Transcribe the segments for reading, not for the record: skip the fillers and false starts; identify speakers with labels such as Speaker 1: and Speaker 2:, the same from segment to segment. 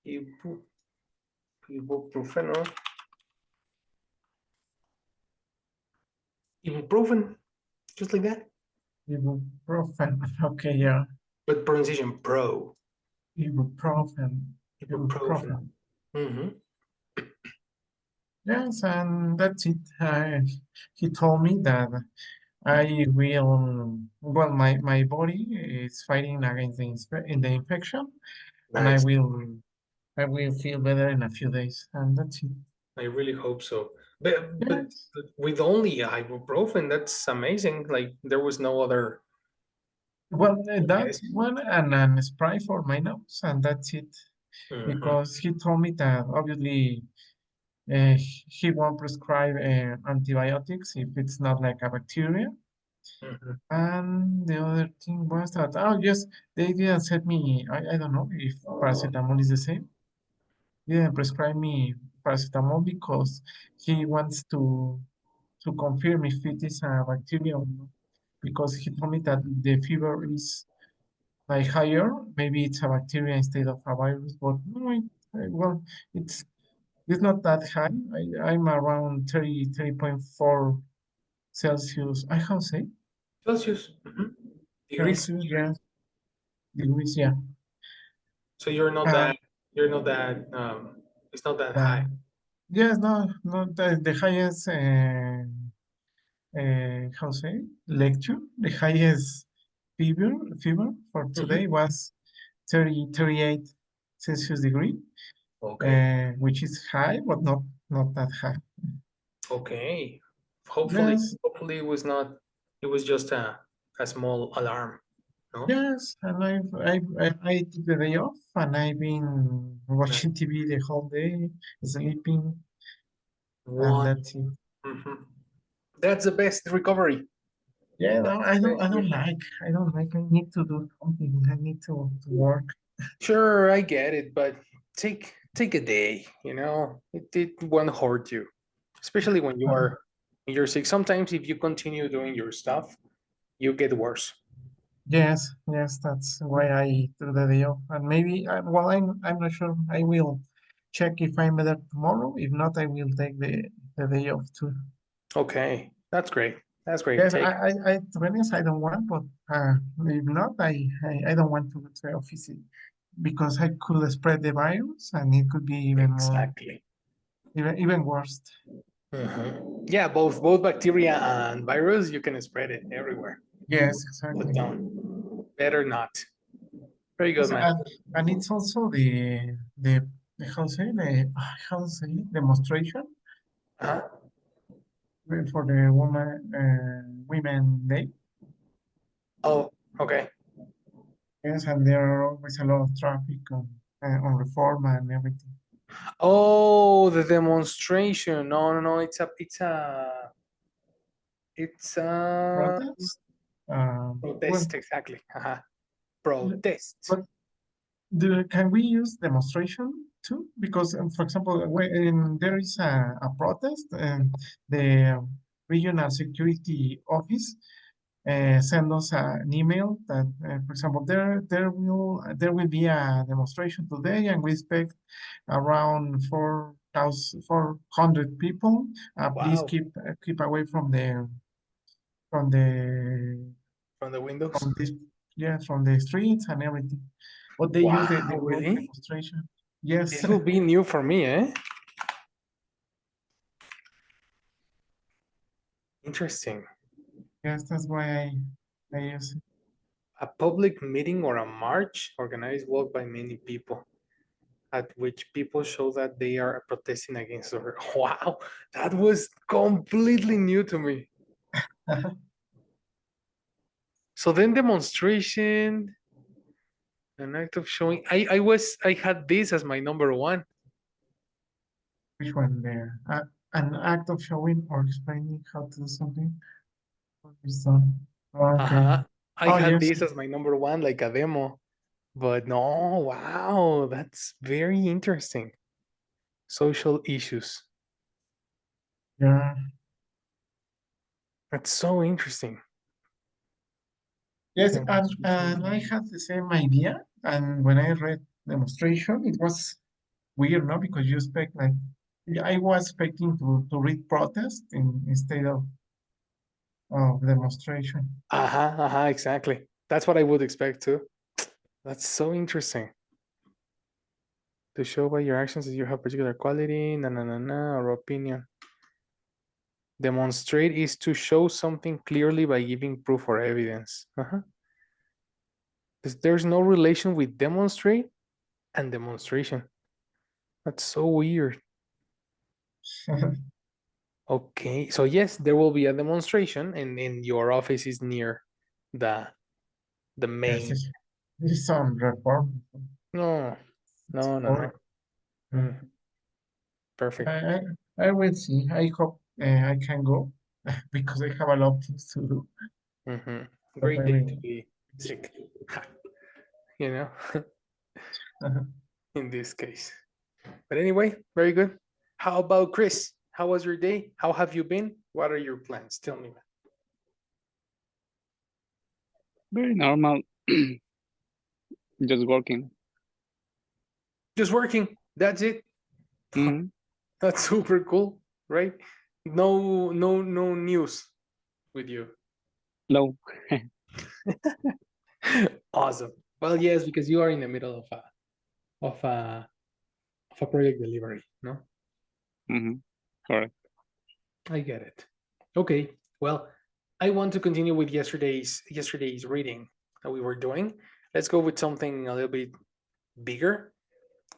Speaker 1: Ibu, ibuprofen, no? Ibuprofen, just like that.
Speaker 2: Ibuprofen. Okay, yeah.
Speaker 1: But pronunciation pro.
Speaker 2: Ibuprofen.
Speaker 1: Ibuprofen. Mm-hmm.
Speaker 2: Yes, and that's it. He told me that I will, well, my body is fighting against the infection, and
Speaker 1: Nice.
Speaker 2: I will feel better in a few days, and that's it.
Speaker 1: I really hope so. But
Speaker 2: Yes.
Speaker 1: with only ibuprofen, that's amazing. Like there was no other.
Speaker 2: Well, that
Speaker 1: Yes.
Speaker 2: one and a spray for my nose, and that's it.
Speaker 1: Mm-hmm.
Speaker 2: Because he told me that obviously he won't prescribe antibiotics if it's not like a bacteria.
Speaker 1: Mm-hmm.
Speaker 2: And the other thing was that, oh, yes, they didn't set me, I don't know if paracetamol is the same. They didn't prescribe me paracetamol because he wants to confirm if it is a bacteria or not. Because he told me that the fever is like higher, maybe it's a bacteria instead of a virus, but no, well, it's it's not that high. I'm around 30.4 Celsius. I have say
Speaker 1: Celsius. Mm-hmm. Degrees.
Speaker 2: Celsius, yeah, degrees, yeah.
Speaker 1: So you're not
Speaker 2: Uh,
Speaker 1: that. You're not that. It's not that high.
Speaker 2: yes, no, not the highest, how say, lecture, the highest fever, fever for
Speaker 1: Mm-hmm.
Speaker 2: today was 38 Celsius degree,
Speaker 1: Okay.
Speaker 2: which is high, but not that high.
Speaker 1: Okay. Hopefully,
Speaker 2: Yes,
Speaker 1: hopefully it was not. It was just a small alarm. No.
Speaker 2: yes, and I took the day off, and I've been
Speaker 1: No.
Speaker 2: watching TV the whole day, sleeping, and
Speaker 1: One.
Speaker 2: that's it.
Speaker 1: Mm-hmm. That's the best recovery.
Speaker 2: Yeah, no,
Speaker 1: That's the best
Speaker 2: I don't like. I need to do something. I need to work.
Speaker 1: Sure, I get it, but take a day. It won't hurt you, especially when you're sick. Sometimes if you continue doing your stuff, you get worse.
Speaker 2: Yes, yes, that's why I took the day off, and maybe, well, I'm not sure. I will check if I'm better tomorrow. If not, I will take the day off too.
Speaker 1: Okay, that's great. That's great.
Speaker 2: Yes,
Speaker 1: Take
Speaker 2: to be honest, I don't want, but if not, I don't want to go to the office because I could spread the virus, and it could be even more,
Speaker 1: exactly.
Speaker 2: even worse.
Speaker 1: Yeah, both bacteria and virus, you can spread it everywhere.
Speaker 2: Yes,
Speaker 1: But
Speaker 2: exactly.
Speaker 1: don't. Better not. Very good,
Speaker 2: Yes,
Speaker 1: man.
Speaker 2: and it's also the how to say it, demonstration
Speaker 1: Uh-huh.
Speaker 2: for the women day.
Speaker 1: Oh, okay.
Speaker 2: Yes, and there are always a lot of traffic on Reforma and everything.
Speaker 1: Oh, the demonstration. No, no, no. It's a
Speaker 2: Protest. Well,
Speaker 1: protest. Exactly. Uh-huh. Protest.
Speaker 2: but can we use demonstration too? Because, for example, when there is a protest, the regional security office send us an email that, for example, there will be a demonstration today, and we expect around 4,400 people. Please
Speaker 1: Wow.
Speaker 2: keep away from the
Speaker 1: From the windows.
Speaker 2: from this yeah from the streets and everything. But they use the
Speaker 1: Wow,
Speaker 2: word
Speaker 1: really?
Speaker 2: demonstration. Yes,
Speaker 1: This will be new for me, eh? Interesting.
Speaker 2: yes, that's why I use it.
Speaker 1: A public meeting or a march organized walk by many people, at which people show that they are protesting against her. Wow, that was completely new to me. So then demonstration, an act of showing. I had this as my number one.
Speaker 2: Which one there? An act of showing or explaining how to do something. Okay.
Speaker 1: Uh-huh. I
Speaker 2: Oh,
Speaker 1: had
Speaker 2: yes.
Speaker 1: this as my number one, like a demo. But no, wow, that's very interesting. Social issues.
Speaker 2: Yeah.
Speaker 1: That's so interesting.
Speaker 2: Yes, and
Speaker 1: Demonstration.
Speaker 2: I had the same idea. And when I read demonstration, it was weird, no? Because you expect like, yeah, I was expecting to read protest instead of demonstration.
Speaker 1: Exactly. That's what I would expect too. That's so interesting. To show by your actions that you have particular quality, or opinion. Demonstrate is to show something clearly by giving proof or evidence. There's no relation with demonstrate and demonstration. That's so weird. Okay, so yes, there will be a demonstration, and your office is near the the
Speaker 2: Yes,
Speaker 1: main.
Speaker 2: this is some reform.
Speaker 1: No, no.
Speaker 2: Or
Speaker 1: Mm,
Speaker 2: I,
Speaker 1: perfect.
Speaker 2: I I will see. I hope I can go because I have a lot of things to do.
Speaker 1: hmm
Speaker 2: But
Speaker 1: Great
Speaker 2: I
Speaker 1: day to
Speaker 2: will.
Speaker 1: be sick. you know, in this case. But anyway, very good. How about Chris? How was your day? How have you been? What are your plans? Tell me, man.
Speaker 3: Very normal. Just working.
Speaker 1: Just working. That's it.
Speaker 3: Hmm.
Speaker 1: That's super cool, right? No news with you.
Speaker 3: No.
Speaker 1: Awesome. Well, yes, because you are in the middle of a of a project delivery. No,
Speaker 3: Hmm. Correct.
Speaker 1: I get it. Okay. Well, I want to continue with yesterday's reading that we were doing. Let's go with something a little bit bigger,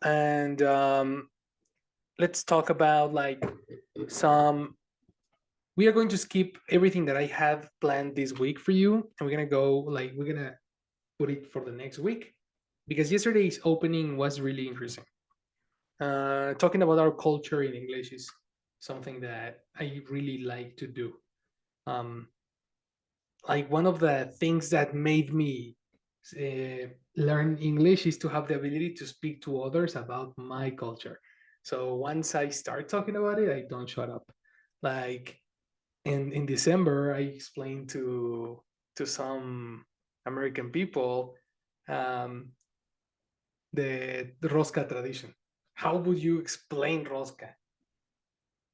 Speaker 1: and let's talk about like some. We are going to skip everything that I have planned this week for you, and we're gonna go like we're gonna put it for the next week because yesterday's opening was really interesting. Talking about our culture in English is something that I really like to do. Um, like one of the things that made me learn English is to have the ability to speak to others about my culture. So once I start talking about it, I don't shut up. Like in December, I explained to some American people um, the rosca tradition. How would you explain rosca?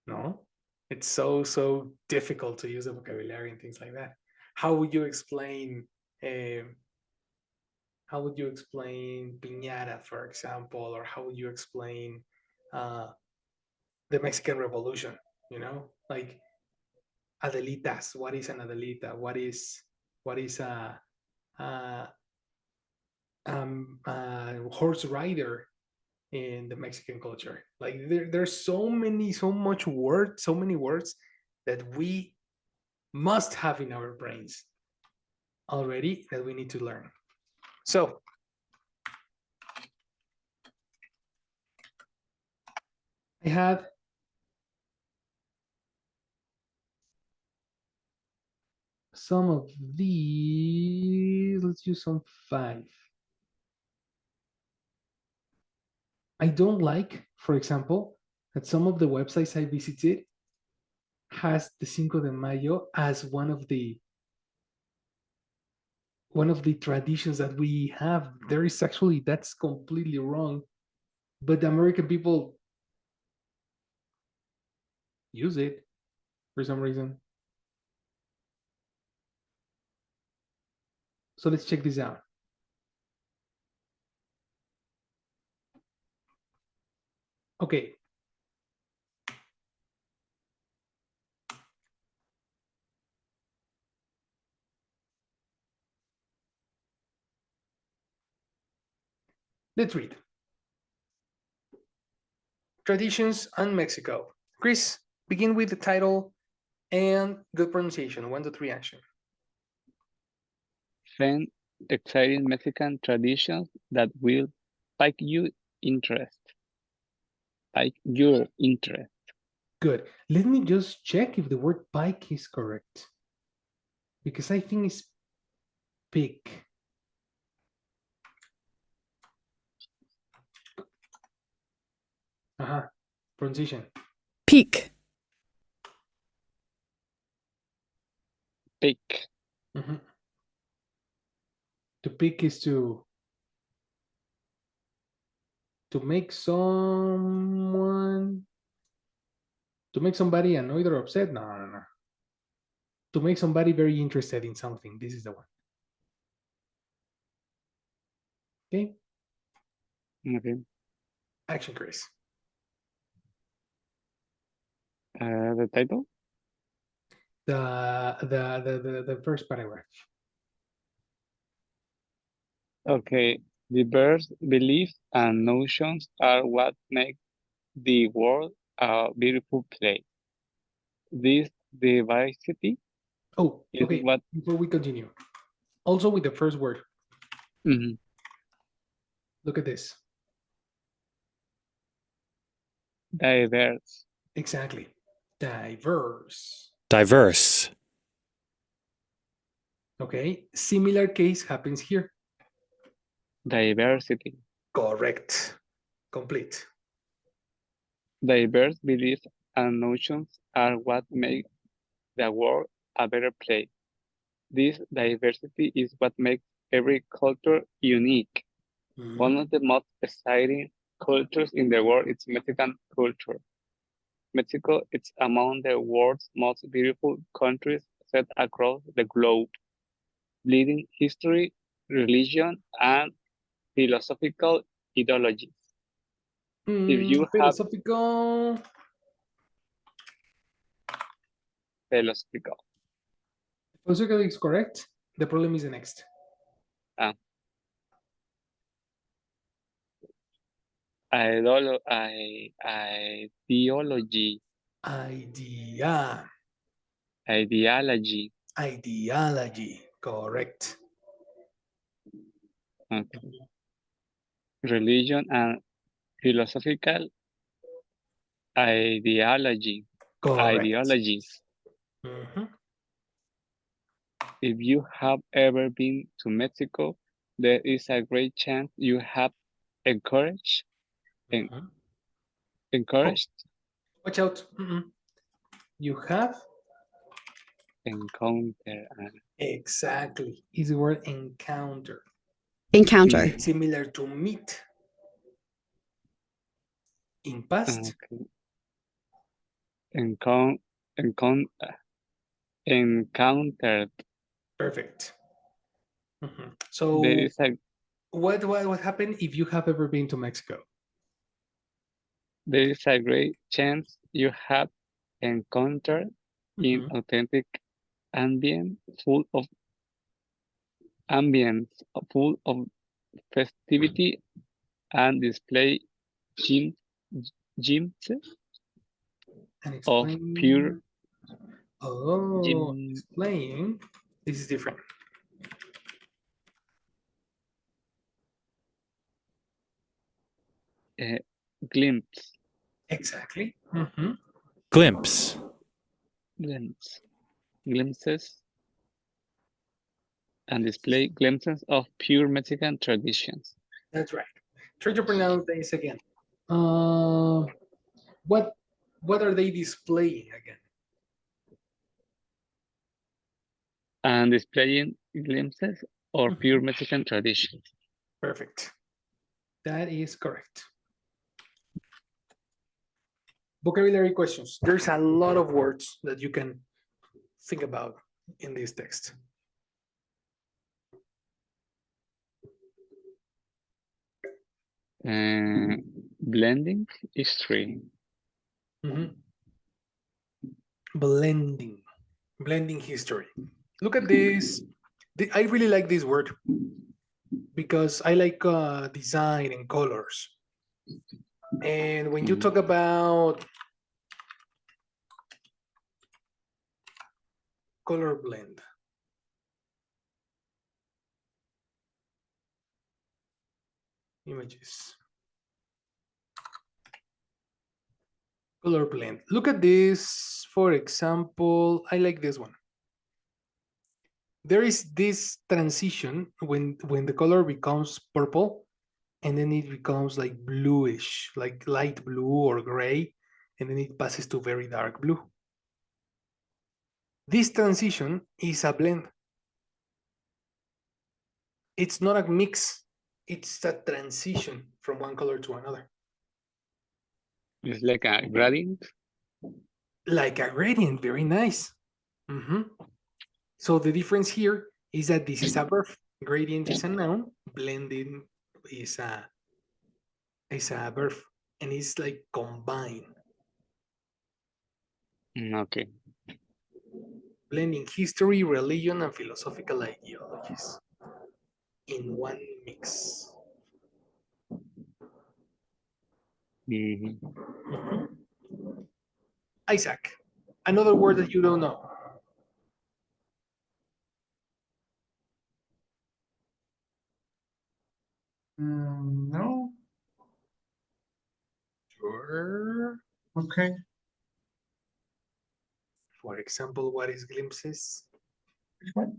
Speaker 1: No, it's so difficult to use the vocabulary and things like that. How would you explain? Um, how would you explain piñata, for example, or how would you explain uh, the Mexican Revolution? You know, like Adelitas. What is an Adelita? What is a horse rider in the Mexican culture? Like there's so many words that we must have in our brains already that we need to learn. So I had some of these. Let's use some five. I don't like, for example, that some of the websites I visited has the Cinco de Mayo as one of the traditions that we have. There is actually that's completely wrong, but the American people use it for some reason. So let's check this out. Okay, let's read. Traditions and Mexico. Chris, begin with the title and good pronunciation. 1, 2, 3, action.
Speaker 3: Fan exciting Mexican traditions that will pique you interest. Pique your interest.
Speaker 1: Good. Let me just check if the word pike is correct because I think it's pick. Uh-huh. Pronunciation.
Speaker 4: Peak.
Speaker 3: Pick.
Speaker 1: Mhm. To pick is to To make somebody annoyed or upset. No. To make somebody very interested in something. This is the one. Okay.
Speaker 3: Okay.
Speaker 1: Action, Chris.
Speaker 3: The title?
Speaker 1: The first paragraph.
Speaker 3: Okay. Diverse beliefs and notions are what make the world a beautiful place. This diversity
Speaker 1: Oh,
Speaker 3: is
Speaker 1: okay.
Speaker 3: what
Speaker 1: Before we continue, also with the first word,
Speaker 3: mhm,
Speaker 1: look at this.
Speaker 3: diverse.
Speaker 1: Exactly. Diverse.
Speaker 4: Diverse.
Speaker 1: Okay. Similar case happens here.
Speaker 3: Diversity.
Speaker 1: Correct. Complete.
Speaker 3: Diverse beliefs and notions are what make the world a better place. This diversity is what makes every culture unique.
Speaker 1: Mhm.
Speaker 3: One of the most exciting cultures in the world is Mexican culture. Mexico is among the world's most beautiful countries set across the globe, bleeding history, religion, and philosophical ideologies. If you have
Speaker 1: Philosophical.
Speaker 3: philosophical,
Speaker 1: Philosophical is correct. The problem is the next.
Speaker 3: uh, ideology,
Speaker 1: Idea.
Speaker 3: ideology,
Speaker 1: Ideology. Correct.
Speaker 3: okay. Religion and philosophical ideology,
Speaker 1: Correct.
Speaker 3: ideologies.
Speaker 1: Mhm.
Speaker 3: If you have ever been to Mexico, there is a great chance you have encouraged, en-
Speaker 1: Mhm. Oh,
Speaker 3: encouraged,
Speaker 1: watch out. You have
Speaker 3: encounter,
Speaker 1: exactly. Is the word encounter.
Speaker 5: Encounter.
Speaker 1: It's similar to meet in past.
Speaker 3: okay. Encon, encon, encountered.
Speaker 1: Perfect.
Speaker 3: There
Speaker 1: So
Speaker 3: is a
Speaker 1: what happened if you have ever been to Mexico?
Speaker 3: there is a great chance you have encountered in
Speaker 1: Mhm.
Speaker 3: authentic ambient full of ambience full of festivity and display gym, glimpses
Speaker 1: And
Speaker 3: of pure
Speaker 1: explain. Oh,
Speaker 3: gym,
Speaker 1: explain. This is different.
Speaker 3: uh, glimpse,
Speaker 1: Exactly.
Speaker 4: Glimpse.
Speaker 3: glimpses and display glimpses of pure Mexican traditions.
Speaker 1: That's right. Try to pronounce this again. Uh, what what are they displaying again?
Speaker 3: And displaying glimpses of pure Mexican traditions.
Speaker 1: Perfect. That is correct. Vocabulary questions. There's a lot of words that you can think about in this text.
Speaker 3: Blending history.
Speaker 1: Mhm. Blending. Blending history. Look at this. I really like this word because I like design and colors. And when you talk about color blend, images, color blend. Look at this. For example, I like this one. There is this transition when the color becomes purple and then it becomes like bluish, like light blue or gray, and then it passes to very dark blue. This transition is a blend. It's not a mix, it's a transition from one color to another.
Speaker 3: It's like a gradient.
Speaker 1: Like a gradient, very nice. So the difference here is that this is a verb, gradient is a noun, blending is a verb, and it's like combine.
Speaker 3: Okay.
Speaker 1: Blending history, religion, and philosophical ideologies in one mix.
Speaker 3: Mhm.
Speaker 1: Isaac, another word that you don't know.
Speaker 2: No.
Speaker 1: Sure.
Speaker 2: Okay.
Speaker 1: For example, what is glimpses?
Speaker 2: Which one?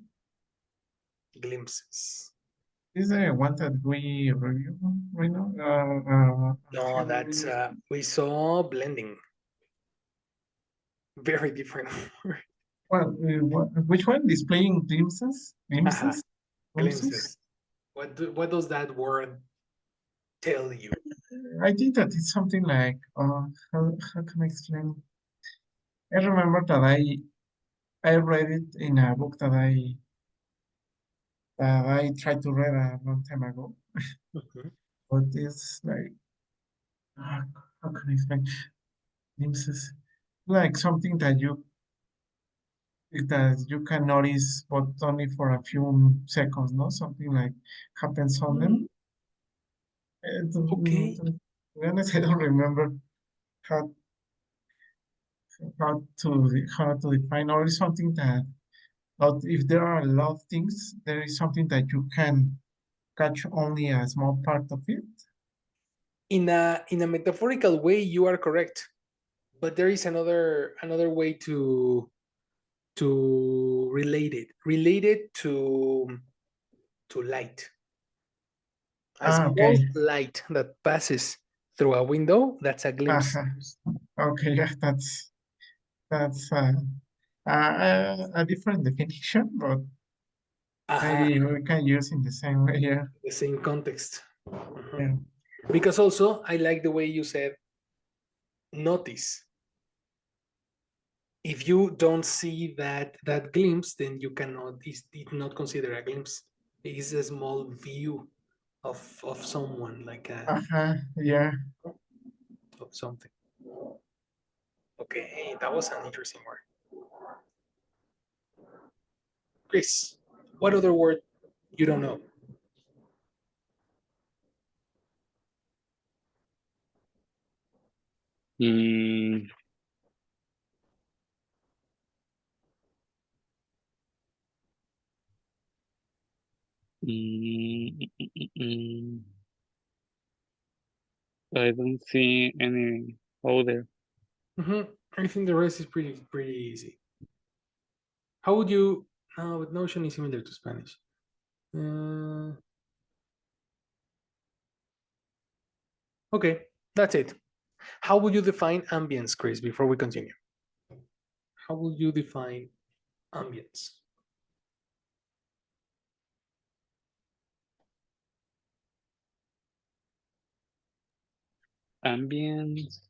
Speaker 1: Glimpses.
Speaker 2: Is the one that we review right now?
Speaker 1: No, that's we saw blending. Very different.
Speaker 2: Which one? Displaying glimpses?
Speaker 1: Aha,
Speaker 2: Glimpses? Glimpses?
Speaker 1: glimpses. What does that word tell you?
Speaker 2: I think that it's something like, how can I explain? I remember that I read it in a book that I tried to read a long time ago,
Speaker 1: Mhm.
Speaker 2: but it's like, uh, how can I explain? Glimpses, like something that you can notice, but only for a few seconds, no? Something like happens on them.
Speaker 1: Okay.
Speaker 2: To be honest, I don't remember how how to define, or is something that, but if there are a lot of things, there is something that you can catch only a small part of it.
Speaker 1: In a metaphorical way, you are correct. But there is another way to relate it. Relate it to light. A small
Speaker 2: Okay.
Speaker 1: light that passes through a window, that's a glimpse.
Speaker 2: Uh-huh. Okay, yeah, that's a different definition, but
Speaker 1: Aha,
Speaker 2: maybe we can use in the same way. Yeah,
Speaker 1: the same context. Mhm.
Speaker 2: yeah.
Speaker 1: Because also, I like the way you said notice. If you don't see that glimpse, then you cannot, it's not considered a glimpse. It is a small view of someone, like a
Speaker 2: Uh-huh. Yeah.
Speaker 1: of something. Okay, that was an interesting word. Chris, what other word you don't know?
Speaker 3: Mm, mm, mm, mm, mm. I don't see any other.
Speaker 1: I think the rest is pretty easy. How would you? No, but Notion is similar to Spanish. Okay, that's it. How would you define ambience, Chris? Before we continue, how would you define ambience?
Speaker 3: Ambience.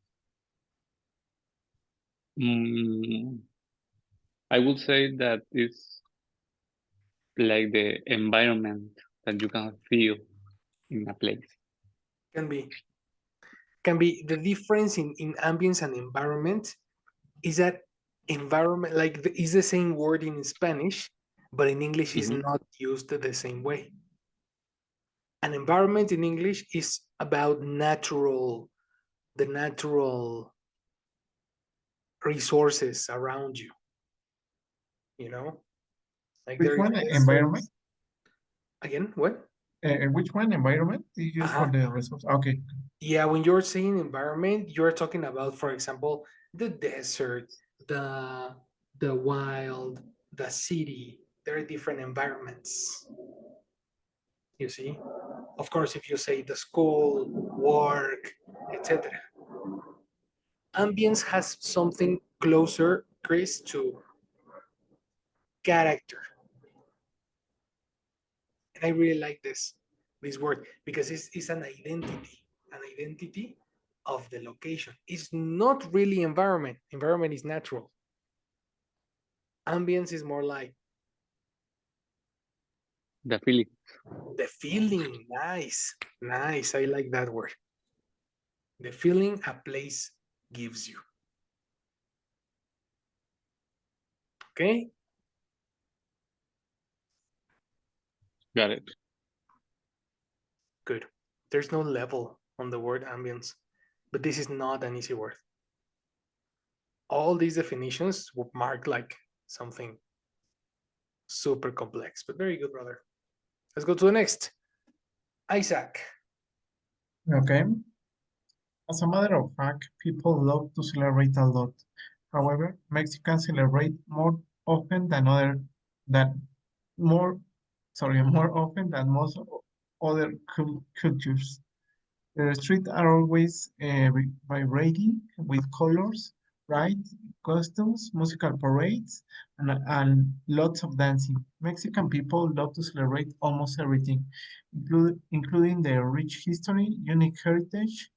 Speaker 3: Mm, I would say that it's like the environment that you can feel in a place.
Speaker 1: Can be the difference in ambience and environment is that environment is the same word in Spanish, but in English is
Speaker 3: Mhm.
Speaker 1: not used the same way. An environment in English is about the natural resources around you. You know, like
Speaker 2: Which
Speaker 1: there is
Speaker 2: one? Environment?
Speaker 1: deserts. Again, what?
Speaker 2: Which one? Environment? You use for
Speaker 1: Uh-huh.
Speaker 2: the resource? Okay.
Speaker 1: Yeah, when you're saying environment, you're talking about, for example, the desert, the the wild, the city. There are different environments. You see, of course, if you say the school, work, etc. Ambience has something closer, Chris, to character, and I really like this word because it's an identity. an identity of the location. It's not really environment. Environment is natural. Ambience is more like
Speaker 3: The feeling.
Speaker 1: the feeling. Nice. Nice. I like that word. The feeling a place gives you. Okay?
Speaker 3: Got it.
Speaker 1: Good. There's no level on the word ambience, but this is not an easy word. All these definitions would mark like something super complex, but very good, brother. Let's go to the next. Isaac.
Speaker 2: Okay. As a matter of fact, people love to celebrate a lot. However, Mexicans celebrate more often than more more often than most other cultures. The streets are always vibrating with colors, bright costumes, musical parades, and lots of dancing. Mexican people love to celebrate almost everything, including their rich history, unique heritage,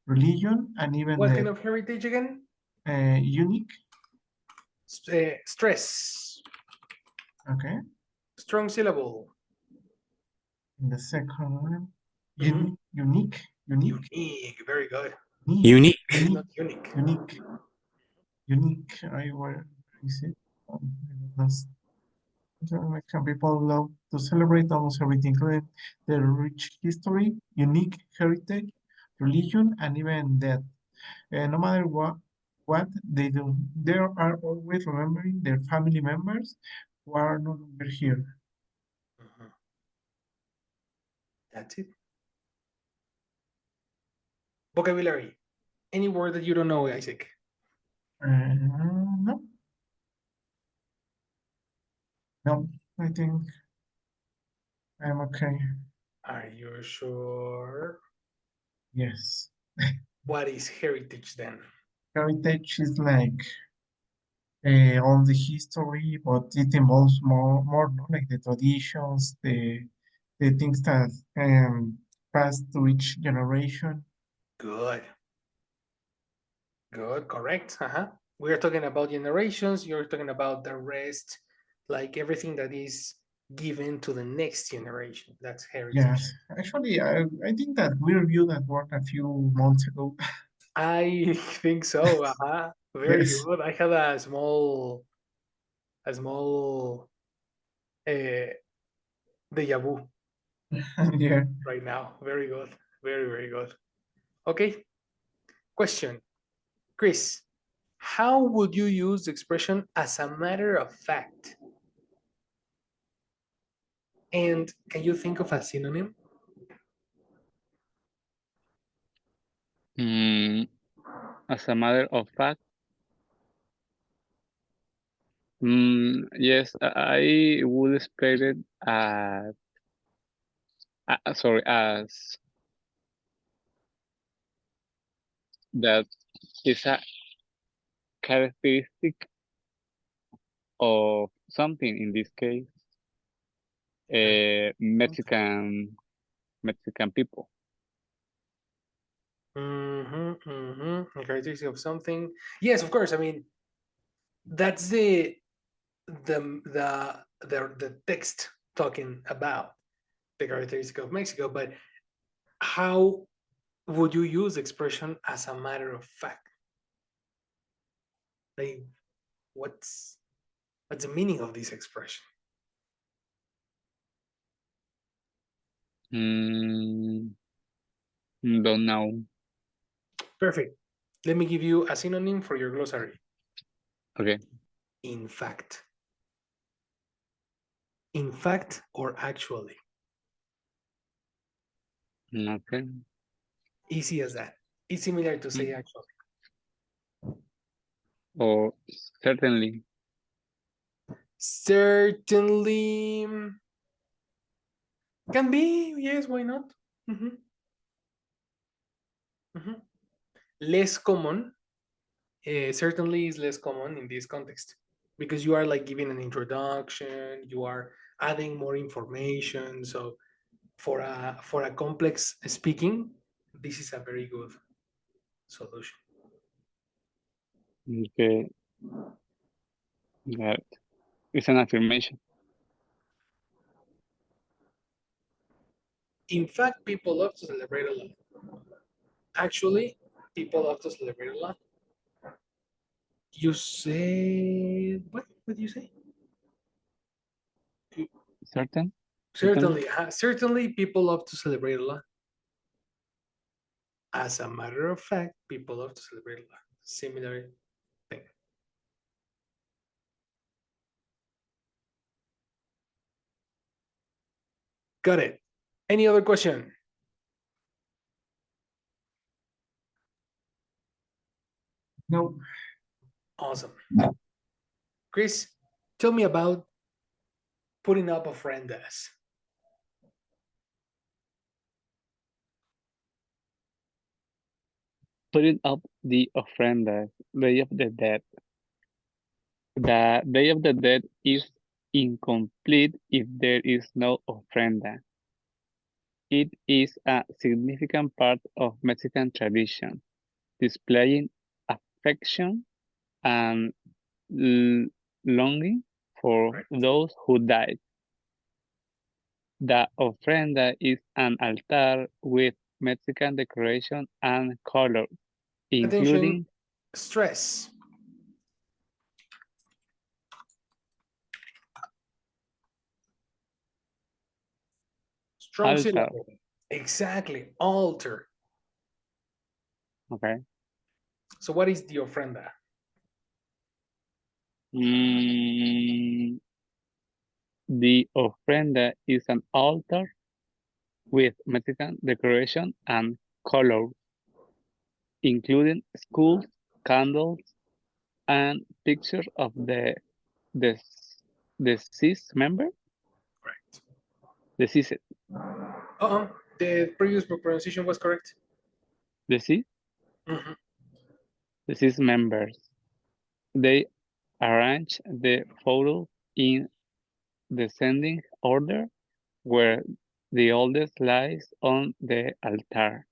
Speaker 2: religion, and even
Speaker 1: What kind
Speaker 2: the
Speaker 1: of heritage again?
Speaker 2: unique.
Speaker 1: Stress.
Speaker 2: Okay,
Speaker 1: Strong syllable.
Speaker 2: and the second one,
Speaker 1: Mhm.
Speaker 2: unique,
Speaker 1: Unique. Very good.
Speaker 4: Unique.
Speaker 1: Not unique.
Speaker 2: unique. Where is it? I lost. Mexican people love to celebrate almost everything, including their rich history, unique heritage, religion, and even death. No matter what they do, they are always remembering their family members who are no longer here.
Speaker 1: Mhm. That's it. Vocabulary. Any word that you don't know, Isaac?
Speaker 2: No, no, I think I'm okay.
Speaker 1: Are you sure?
Speaker 2: Yes.
Speaker 1: What is heritage then?
Speaker 2: Heritage is like all the history, but it involves more no, like the traditions, the things that pass to each generation.
Speaker 1: Good. Good. Correct. We are talking about generations. You're talking about the rest, like everything that is given to the next generation. That's heritage.
Speaker 2: Yes, actually, I think that we reviewed that word a few months ago.
Speaker 1: I think so. Very
Speaker 2: Yes,
Speaker 1: good. I had a small uh, deja vu
Speaker 2: yeah.
Speaker 1: right now. Very good. Very, very good. Okay. Question. Chris, how would you use the expression as a matter of fact? And can you think of a synonym?
Speaker 3: As a matter of fact, yes, I would expect it sorry, as that is a characteristic of something, in this case, Mexican people.
Speaker 1: A characteristic of something. Yes, of course. I mean, that's the text talking about the characteristic of Mexico. But how would you use expression as a matter of fact? Like, what's the meaning of this expression?
Speaker 3: Mm, don't know.
Speaker 1: Perfect. Let me give you a synonym for your glossary.
Speaker 3: Okay.
Speaker 1: In fact. In fact or actually.
Speaker 3: Okay.
Speaker 1: Easy as that. It's similar to say
Speaker 3: Mm,
Speaker 1: actually.
Speaker 3: Or certainly.
Speaker 1: Certainly can be. Yes, why not? Mhm, mhm. Less common. Certainly is less common in this context because you are like giving an introduction. You are adding more information. So for a complex speaking, This is a very good solution.
Speaker 3: Okay. Got it. It's an affirmation.
Speaker 1: In fact, people love to celebrate a lot. Actually, people love to celebrate a lot. You say what? What do you say?
Speaker 3: Certain?
Speaker 1: Certainly, certainly, people love to celebrate a lot. As a matter of fact, people love to celebrate a lot. Similar thing. Got it. Any other question?
Speaker 2: No.
Speaker 1: Awesome. Chris, tell me about putting up ofrendas.
Speaker 3: Putting up the ofrenda, Day of the Dead. The Day of the Dead is incomplete if there is no ofrenda. It is a significant part of Mexican tradition, displaying affection and longing for
Speaker 1: Right.
Speaker 3: those who died. The ofrenda is an altar with Mexican decoration and colors,
Speaker 1: Attention,
Speaker 3: including
Speaker 1: stress. Strong
Speaker 3: altar.
Speaker 1: syllable. Exactly. Altar.
Speaker 3: Okay.
Speaker 1: So what is the ofrenda?
Speaker 3: Mm, the ofrenda is an altar with Mexican decoration and colors, including skulls, candles, and pictures of the deceased member.
Speaker 1: Right.
Speaker 3: Deceased.
Speaker 1: The previous pronunciation was correct.
Speaker 3: Deceased.
Speaker 1: Mhm.
Speaker 3: Deceased members. They arrange the photos in descending order, where the oldest lies on the altar.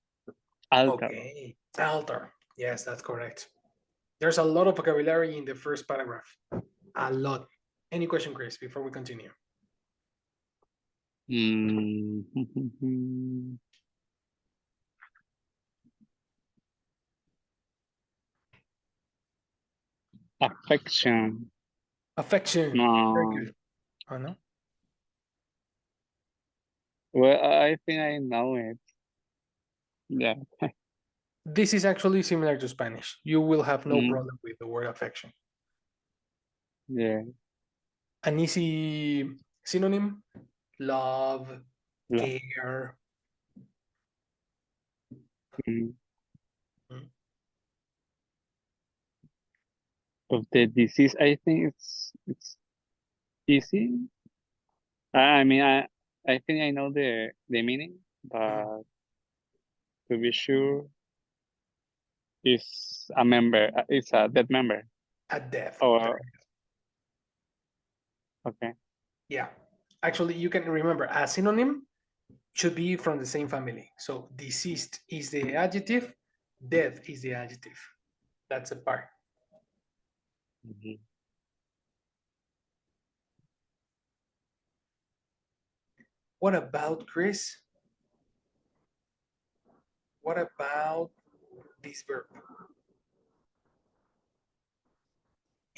Speaker 3: Altar.
Speaker 1: Okay. Altar. Yes, that's correct. There's a lot of vocabulary in the first paragraph. A lot. Any question, Chris, before we continue?
Speaker 3: Mm. Affection.
Speaker 1: Affection. Very
Speaker 3: No.
Speaker 1: good. Oh, no?
Speaker 3: Well, I think I know it. Yeah.
Speaker 1: This is actually similar to Spanish. You will have no
Speaker 3: Mm,
Speaker 1: problem with the word affection.
Speaker 3: yeah.
Speaker 1: An easy synonym: love,
Speaker 3: Love.
Speaker 1: care.
Speaker 3: Mm.
Speaker 1: Mm.
Speaker 3: Of the disease, I think it's easy. I mean, I think I know the meaning, but to be sure, it's a member. It's a dead member.
Speaker 1: At death.
Speaker 3: Or okay.
Speaker 1: Yeah. Actually, you can remember a synonym should be from the same family. So deceased is the adjective, death is the adjective. That's a part.
Speaker 3: Mhm.
Speaker 1: What about Chris? What about this verb?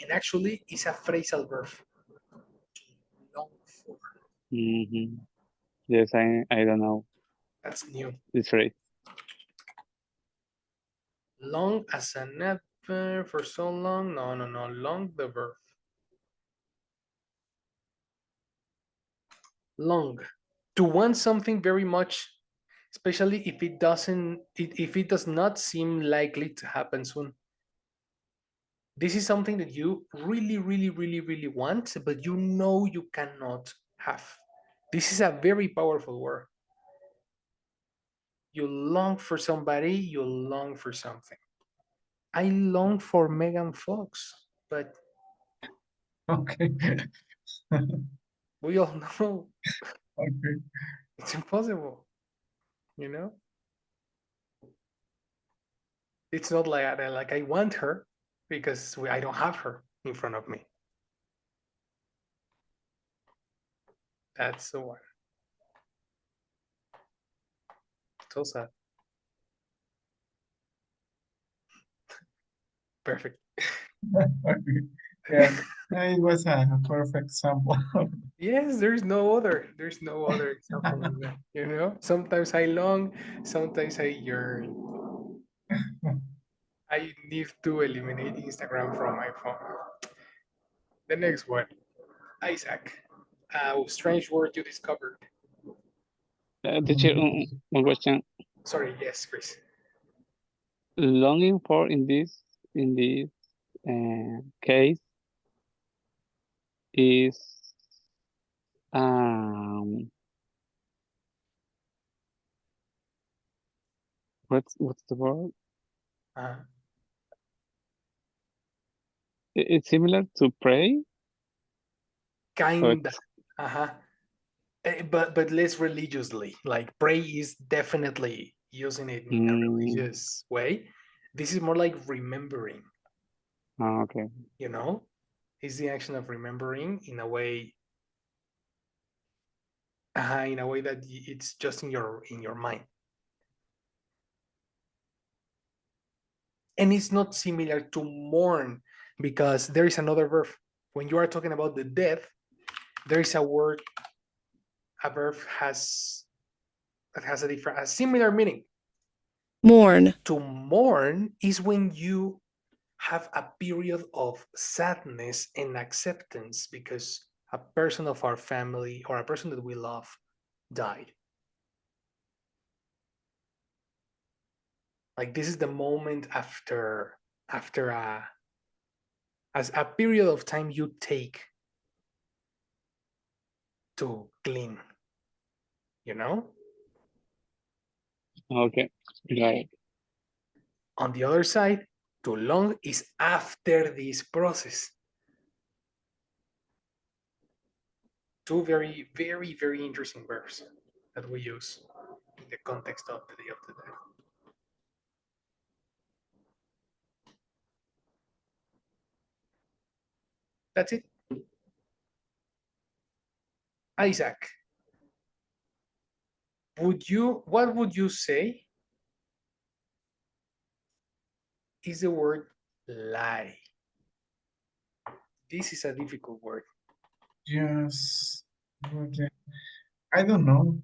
Speaker 1: And actually, it's a phrasal verb. Long for.
Speaker 3: Mhm. Yes, I don't know
Speaker 1: That's new.
Speaker 3: this phrase.
Speaker 1: Long as an adverb for so long. No, no, no. Long the verb. Long. To want something very much, especially if it doesn't, if it does not seem likely to happen soon. This is something that you really, really, really, really want, but you know you cannot have. This is a very powerful word. You long for somebody, you long for something. I long for Megan Fox, but
Speaker 2: Okay.
Speaker 1: we all know
Speaker 2: Okay.
Speaker 1: it's impossible, you know? It's not like I want her because I don't have her in front of me. That's the one. So sad. Perfect.
Speaker 2: Okay. Yeah, it was a perfect example.
Speaker 1: Yes, there's no other. There's no other example of that. You know, sometimes I long, sometimes I yearn. I need to eliminate Instagram from my phone. The next one, Isaac. A strange word you discovered.
Speaker 3: Teacher, one question.
Speaker 1: Sorry, yes, Chris.
Speaker 3: Longing for in this case is um what's the word?
Speaker 1: Uh,
Speaker 3: It's similar to pray, but
Speaker 1: Kinda. Uh-huh. But less religiously. Like pray is definitely using it in a
Speaker 3: mm,
Speaker 1: religious way. This is more like remembering,
Speaker 3: okay.
Speaker 1: you know? It's the action of remembering in a way that it's just in your mind. And it's not similar to mourn because there is another verb. When you are talking about the death, there is a verb that has a similar meaning.
Speaker 5: Mourn.
Speaker 1: To mourn is when you have a period of sadness and acceptance because a person of our family or a person that we love died. Like this is the moment after as a period of time you take to clean, you know?
Speaker 3: Okay. Got it.
Speaker 1: On the other side, too long is after this process. Two very, very, very interesting verbs that we use in the context of the Day of the Dead. That's it. Isaac, what would you say is the word lie? This is a difficult word.
Speaker 2: Yes. Okay. I don't know.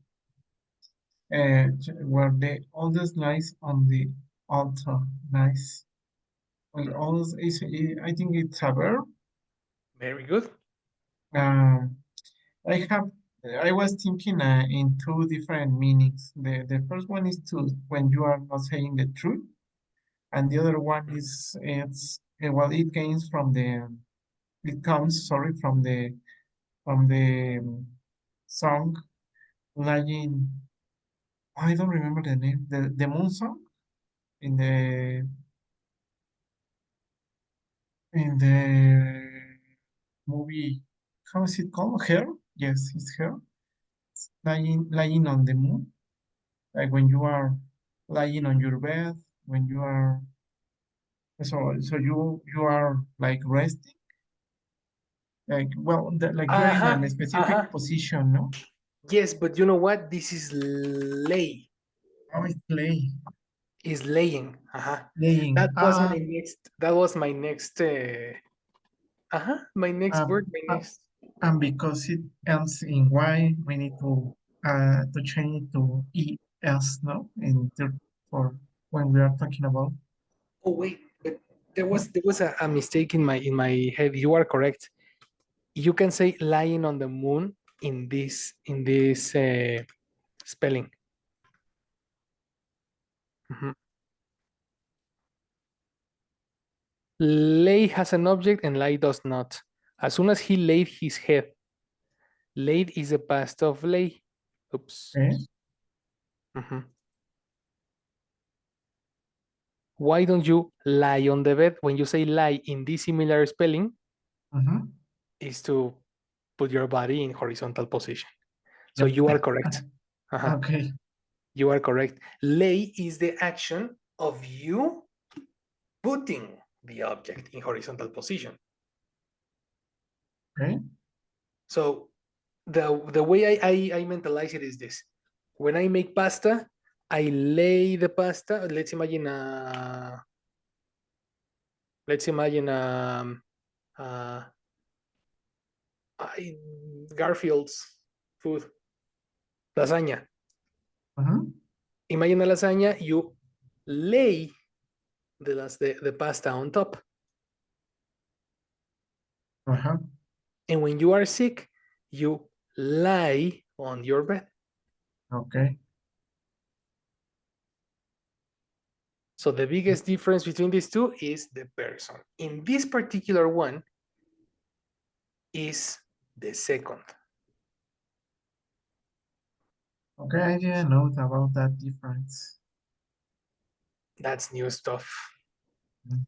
Speaker 2: Were the oldest lies on the altar nice? Well, always is I think it's a verb.
Speaker 1: Very good.
Speaker 2: Um, I have I was thinking in two different meanings. The first one is to when you are not saying the truth, and the other one is it's well it gains from the it comes sorry from the song lying. I don't remember the name. The moon song in the movie. How is it called? Her? Yes, it's her. Lying on the moon. Like when you are lying on your bed, when you are so you are like resting, like well, like you are in
Speaker 1: Uh-huh.
Speaker 2: a specific
Speaker 1: Uh-huh.
Speaker 2: position, no?
Speaker 1: Yes, but you know what? This is lay.
Speaker 2: Oh, it's lay,
Speaker 1: Is laying. Uh-huh.
Speaker 2: laying.
Speaker 1: That was my next my next word,
Speaker 2: Um,
Speaker 1: my
Speaker 2: uh,
Speaker 1: next.
Speaker 2: and because it ends in Y, we need to change it to ES, no? For when we are talking about,
Speaker 1: Oh wait, but
Speaker 2: no?
Speaker 1: there was a mistake in my head. You are correct. You can say lying on the moon in this spelling. Mhm. Lay has an object and lie does not. As soon as he laid his head, laid is the past of lay. Oops.
Speaker 2: Okay.
Speaker 1: Mhm. Why don't you lie on the bed? When you say lie in this similar spelling,
Speaker 2: Mm-hmm.
Speaker 1: is to put your body in horizontal position. So
Speaker 2: Yep.
Speaker 1: you are correct. Uh-huh.
Speaker 2: Okay.
Speaker 1: You are correct. Lay is the action of you putting the object in horizontal position.
Speaker 2: Okay.
Speaker 1: So the way I mentalize it is this. When I make pasta, I lay the pasta. Let's imagine uh, Garfield's food, lasagna.
Speaker 2: Mhm.
Speaker 1: Imagine a lasagna, you lay the pasta on top.
Speaker 2: Uh-huh.
Speaker 1: And when you are sick, you lie on your bed.
Speaker 2: Okay.
Speaker 1: So the biggest difference between these two is the person. In this particular one is the second.
Speaker 2: Okay, I didn't know about that difference.
Speaker 1: That's new stuff.
Speaker 2: Mm.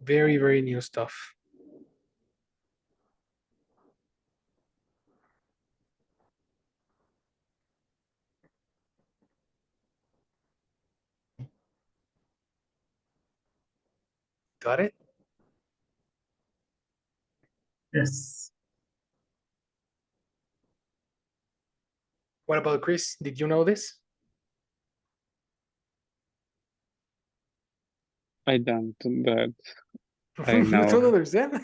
Speaker 1: Very, very new stuff. Got it?
Speaker 2: Yes.
Speaker 1: What about Chris? Did you know this?
Speaker 3: I don't, but I
Speaker 1: You
Speaker 3: know.
Speaker 1: don't understand?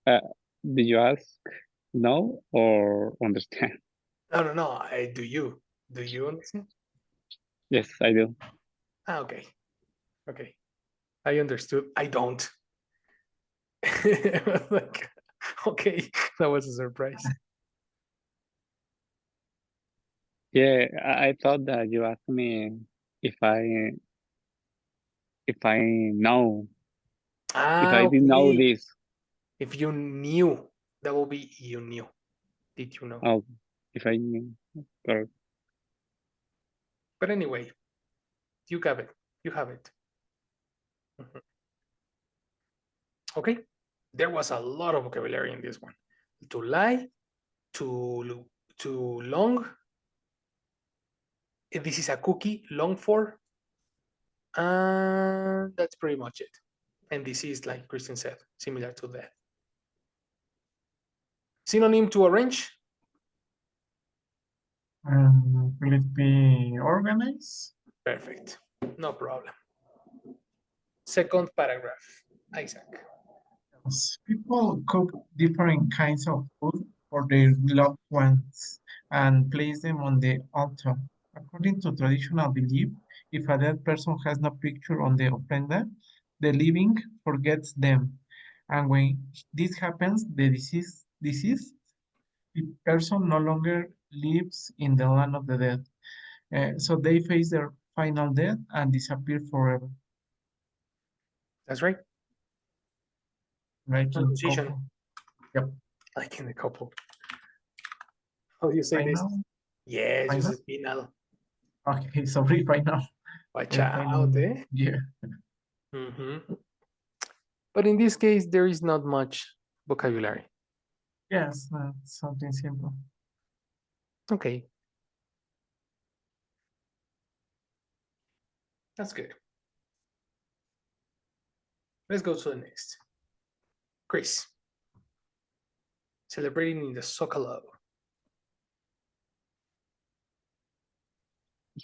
Speaker 3: Did you ask no or understand?
Speaker 1: No. Do you? Do you understand?
Speaker 3: Yes, I do.
Speaker 1: Okay. Okay. I understood. I don't. Like, okay, that was a surprise.
Speaker 3: Yeah, I thought that you asked me if I know if I didn't know
Speaker 1: Okay.
Speaker 3: this.
Speaker 1: If you knew, that will be you knew. Did you know?
Speaker 3: Oh, if I knew. Or
Speaker 1: But anyway, you have it. You have it. Mhm. Okay. There was a lot of vocabulary in this one. To lie, too long. This is a cookie, long for. That's pretty much it. And this is, like Kristen said, similar to that. Synonym to arrange.
Speaker 2: Will it be organized?
Speaker 1: Perfect. No problem. Second paragraph. Isaac.
Speaker 2: Yes. People cook different kinds of food for their loved ones and place them on the altar. According to traditional belief, if a dead person has no picture on the ofrenda, the living forgets them. And when this happens, the deceased person no longer lives in the land of the dead. So they face their final death and disappear forever,
Speaker 1: That's right.
Speaker 2: like in
Speaker 1: Pronunciation.
Speaker 2: Coco. Yep.
Speaker 1: Like in the couple. How do you say this?
Speaker 2: Final?
Speaker 1: Yes, you
Speaker 2: Final?
Speaker 1: said final.
Speaker 2: Okay, sorry, final.
Speaker 1: Watch
Speaker 2: Final,
Speaker 1: out, eh?
Speaker 2: yeah.
Speaker 1: But in this case, there is not much vocabulary.
Speaker 2: Yes, that's something simple.
Speaker 1: Okay. That's good. Let's go to the next. Chris. Celebrating in the Zocalo.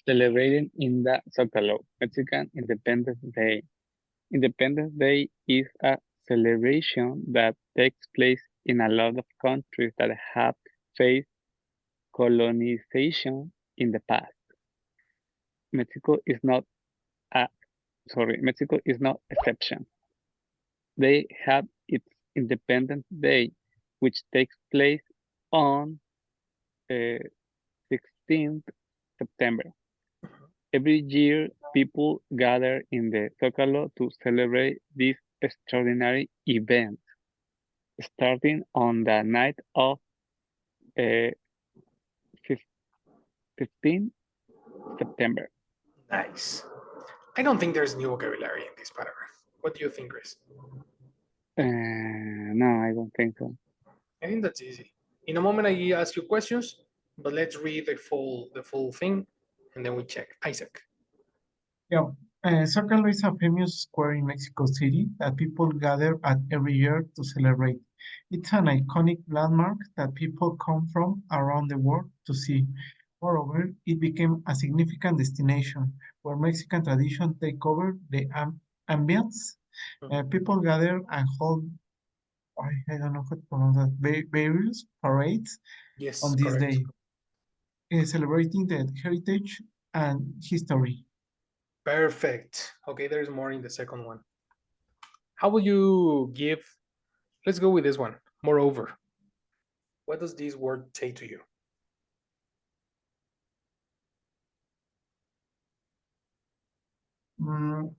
Speaker 3: celebrating in the Zocalo, Mexican Independence Day. Independence Day is a celebration that takes place in a lot of countries that have faced colonization in the past. Mexico is not a Mexico is no exception. They have its Independence Day, which takes place on 16th September. Every year, people gather in the Zócalo to celebrate this extraordinary event, starting on the night of uh, 15 September.
Speaker 1: Nice. I don't think there's new vocabulary in this paragraph. What do you think, Chris?
Speaker 3: No, I don't think so.
Speaker 1: I think that's easy. In a moment, I ask you questions, but let's read the full thing, and then we check. Isaac.
Speaker 2: Yeah. Zócalo is a famous square in Mexico City that people gather at every year to celebrate. It's an iconic landmark that people come from around the world to see. Moreover, it became a significant destination where Mexican tradition take over the ambience. People gather and hold, I don't know how to pronounce that, various parades
Speaker 1: Yes,
Speaker 2: on this
Speaker 1: correct.
Speaker 2: day, celebrating the heritage and history.
Speaker 1: Perfect. Okay, there's more in the second one. How will you give? Let's go with this one. Moreover, what does this word say to you?
Speaker 2: Mm,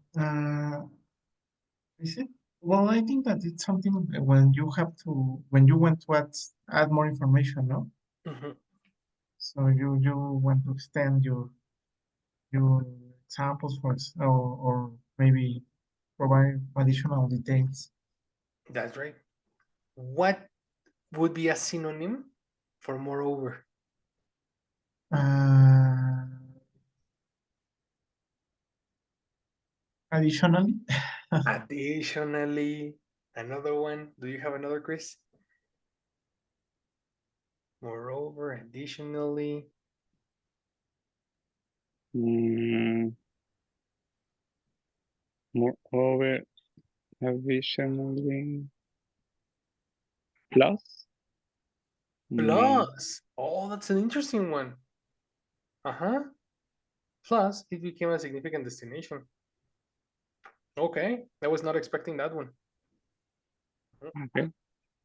Speaker 2: is it? Well, I think that it's something that when you have to, when you want to add more information, no?
Speaker 1: Mhm.
Speaker 2: So you want to extend your examples first, or maybe provide additional details.
Speaker 1: That's right. What would be a synonym for moreover?
Speaker 2: Uh, Additionally,
Speaker 1: Additionally, another one. Do you have another, Chris? Moreover, additionally.
Speaker 3: Mm, moreover, additionally, plus. Mm,
Speaker 1: Plus. Oh, that's an interesting one. Uh huh. Plus, it became a significant destination. Okay, I was not expecting that one.
Speaker 3: okay.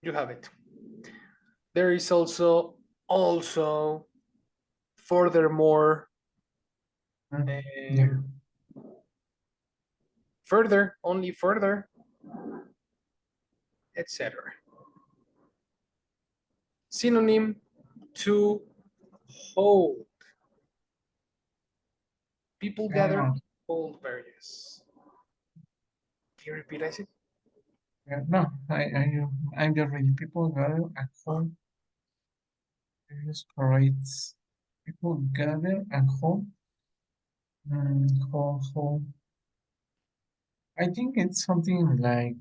Speaker 1: You have it. There is also furthermore,
Speaker 2: yeah.
Speaker 1: um, further, only further, etc. Synonym to hold. People gather
Speaker 2: Uh,
Speaker 1: to hold various. Can you repeat, Isaac?
Speaker 2: yeah, no, I'm just reading. People gather at home, various parades. People gather at home, home. I think it's something like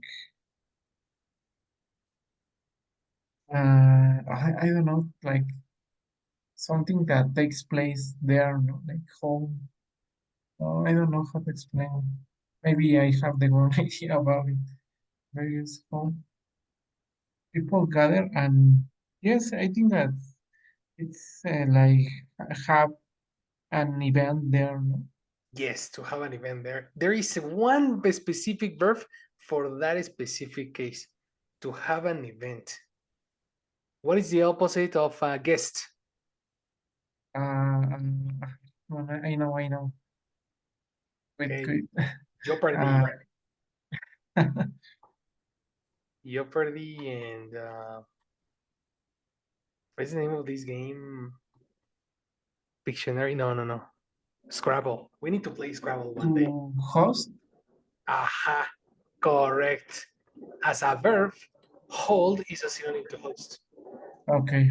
Speaker 2: I don't know, like something that takes place there, no? Like home. I don't know how to explain. Maybe I have the wrong idea about it. Various home people gather, and yes, I think that it's like have an event there, no?
Speaker 1: Yes, to have an event there. There is one specific verb for that specific case. To have an event. What is the opposite of a guest?
Speaker 2: Well, I know. Wait,
Speaker 1: Okay,
Speaker 2: wait.
Speaker 1: Jeopardy.
Speaker 2: Uh,
Speaker 1: Jeopardy and what's the name of this game? Pictionary? No, no, no. Scrabble. We need to play Scrabble one day.
Speaker 2: to host.
Speaker 1: Aha, correct. As a verb, hold is a synonym to host.
Speaker 2: Okay.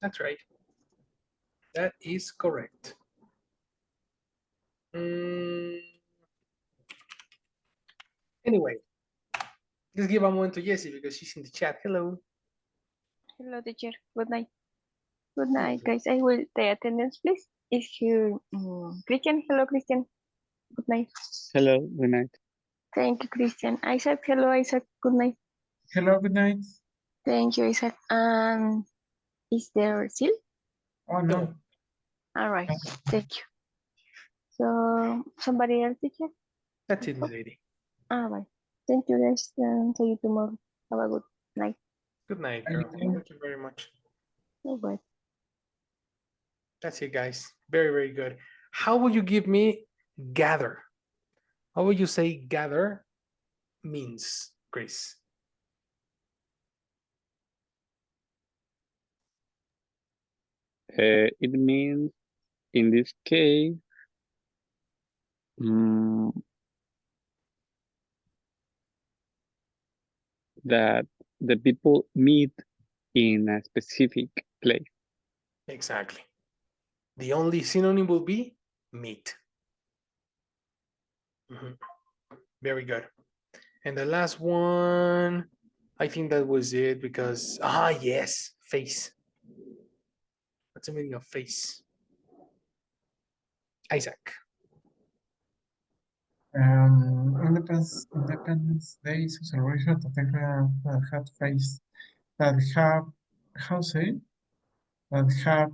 Speaker 1: That's right. That is correct. Mm, anyway, let's give a moment to Jessie because she's in the chat. Hello.
Speaker 6: Hello, teacher. Good night. Good night, guys. I will take attendance, please. Is here Christian? Hello, Christian. Good night.
Speaker 3: Hello, good night.
Speaker 6: Thank you, Christian. Isaac. Hello, Isaac. Good night.
Speaker 2: Hello, good night.
Speaker 6: Thank you, Isaac. Is there Sil?
Speaker 2: Oh no.
Speaker 1: No,
Speaker 6: All right. Thank you. So, somebody else, teacher?
Speaker 1: that's it, my lady.
Speaker 6: All right. Thank you, guys. And see you tomorrow. Have a good night.
Speaker 1: Good night, girl.
Speaker 2: Anything?
Speaker 1: Thank you very much.
Speaker 6: Bye.
Speaker 1: That's it, guys. Very, very good. How will you give me gather? How would you say gather means, Chris?
Speaker 3: It means in this case, mm, that the people meet in a specific place.
Speaker 1: Exactly. The only synonym will be meet. Mhm. Very good. And the last one, I think that was it because, yes, face. What's the meaning of face? Isaac.
Speaker 2: Independence Day is a celebration that had faced that have how say that have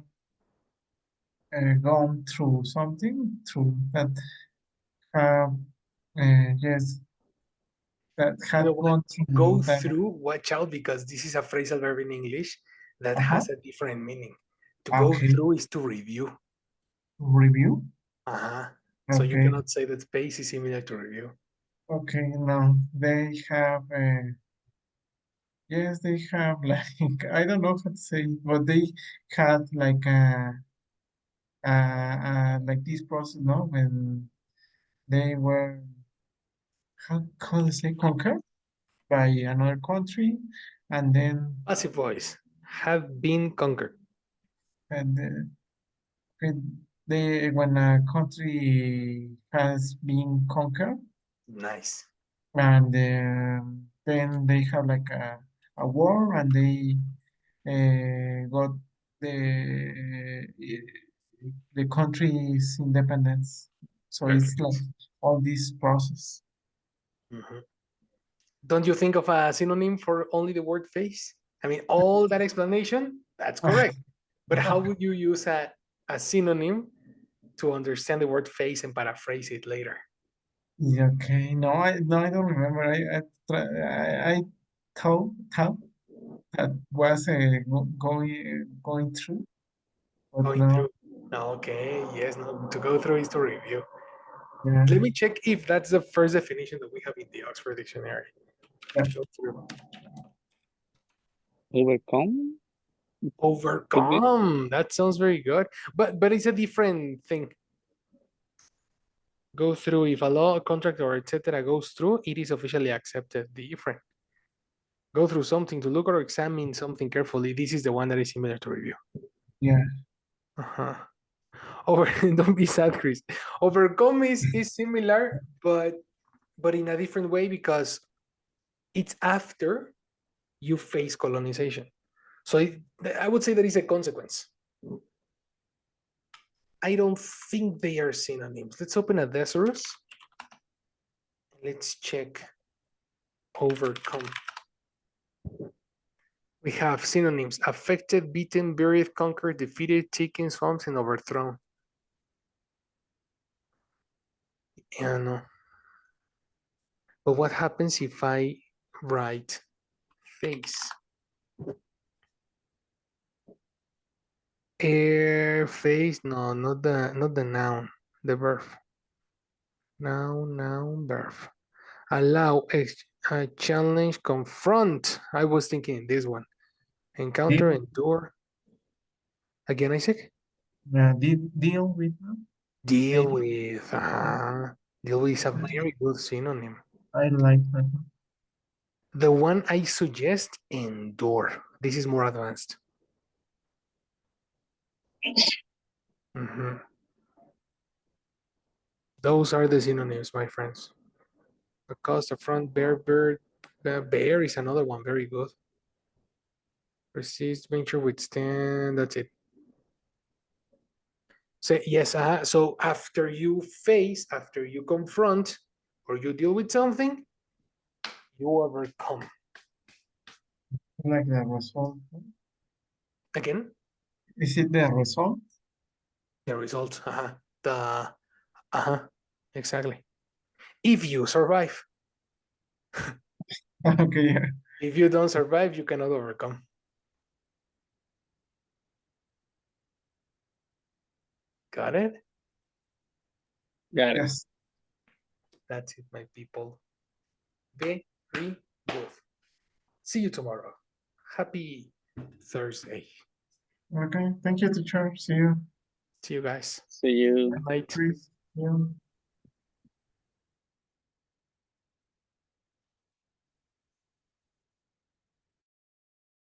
Speaker 2: gone through something through that have yes that
Speaker 1: You
Speaker 2: had
Speaker 1: know what?
Speaker 2: gone
Speaker 1: Go
Speaker 2: through that
Speaker 1: through, watch out because this is a phrasal verb in English that
Speaker 2: uh-huh.
Speaker 1: has a different meaning. To go
Speaker 2: Okay,
Speaker 1: through is to review.
Speaker 2: review.
Speaker 1: Uh-huh. So you
Speaker 2: Okay,
Speaker 1: cannot say that space is similar to review.
Speaker 2: okay, no, they have yes, they have like I don't know how to say, but they had like like this process, no, when they were how to say conquered by another country, and then
Speaker 1: Passive voice. Have been conquered.
Speaker 2: and when a country has been conquered,
Speaker 1: Nice.
Speaker 2: and then they have like a war, and they got the country's independence. So it's like
Speaker 1: Perfect.
Speaker 2: all this process.
Speaker 1: Mhm. Don't you think of a synonym for only the word face? I mean, all that explanation, that's correct. But how would you use a synonym to understand the word face and paraphrase it later?
Speaker 2: Yeah, okay, no, I don't remember. I thought that was going through, but
Speaker 1: Going
Speaker 2: no,
Speaker 1: through. Okay, yes, no, to go through is to review.
Speaker 2: yeah,
Speaker 1: Let me check if that's the first definition that we have in the Oxford Dictionary.
Speaker 2: yeah,
Speaker 1: Go through.
Speaker 3: Overcome could be.
Speaker 1: Overcome. That sounds very good. But it's a different thing. Go through. If a law, a contract, or etc. goes through, it is officially accepted. Different. Go through something to look or examine something carefully. This is the one that is similar to review.
Speaker 2: yeah,
Speaker 1: Uh-huh. Over don't be sad, Chris. Overcome is similar, but in a different way because it's after you face colonization. So I would say that is a consequence. I don't think they are synonyms. Let's open a thesaurus. Let's check overcome. We have synonyms: affected, beaten, buried, conquered, defeated, taken, swamped, and overthrown. Yeah, no. But what happens if I write face? Air, face, no, not the noun, the verb. Noun, verb. Allow, challenge, confront. I was thinking this one. Encounter,
Speaker 2: deal,
Speaker 1: endure. Again, Isaac?
Speaker 2: deal with
Speaker 1: Deal
Speaker 2: maybe.
Speaker 1: with. Deal with is a very good synonym.
Speaker 2: I like that.
Speaker 1: The one I suggest, endure. This is more advanced. Mhm. Those are the synonyms, my friends. Across the front, bear, bird. Bear is another one, very good. Resist, venture, withstand. That's it. So yes, so after you face, after you confront, or you deal with something, you overcome.
Speaker 2: Like the result.
Speaker 1: Again,
Speaker 2: Is it the result?
Speaker 1: the result. The exactly. If you survive.
Speaker 2: Okay, yeah.
Speaker 1: If you don't survive, you cannot overcome. Got it?
Speaker 3: Got it.
Speaker 2: Yes.
Speaker 1: That's it, my people. Very good. See you tomorrow. Happy Thursday.
Speaker 2: Okay. Thank you, teacher. See you.
Speaker 1: See you guys.
Speaker 3: See you.
Speaker 1: Good night.
Speaker 2: Chris. See you.